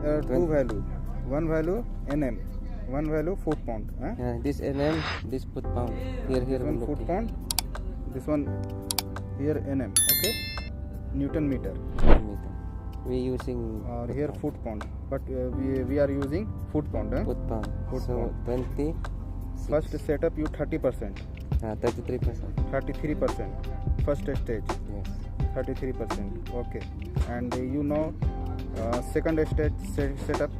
There are two value. One value nm, one value foot pound. Yeah, this nm, this foot pound. Here This one look. foot pound. This one here nm. Okay, Newton meter. Meter. We using Or here foot pound, but we are using foot pound. foot pound. Foot So pound. 20. First setup you 30%, 33%. 33%. First stage Yes. 33%. Okay, and you know second stage setup.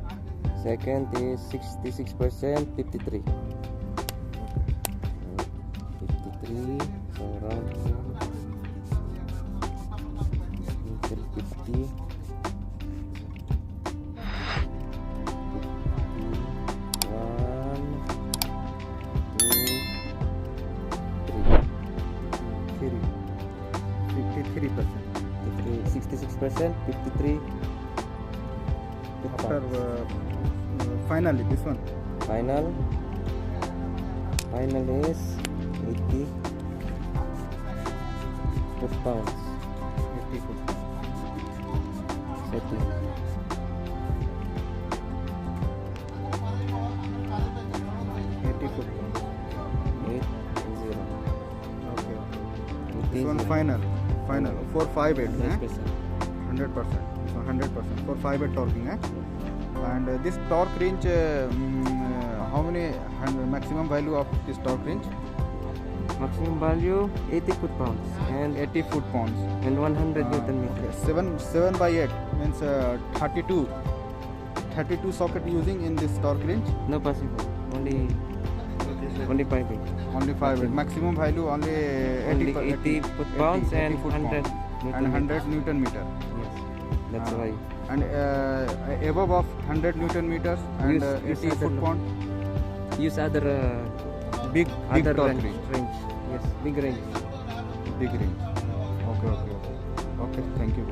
Second is 66%, 53. 53, so around 50. 66%, 53. After finally this one Final is 80 foot pounds. 80 foot. Setting. 80 foot. 80. Okay. It This is one final 458. 100%. 100%. So 100% for 5 torquing. And this torque range, how many maximum value of this torque range? Maximum value 80 foot pounds and 80 foot pounds. 100 Newton meter. Okay. 7 by 8 means 32 socket using in this torque range. No possible. Only 5 feet. Only 5 maximum value only 80 foot pounds and 100 and 100 Newton meter. Yes, that's why. And above of 100 Newton meters and Use 80 foot other pound, Use other big other torque range. range. Yes, big range. Big range. Okay. Thank you.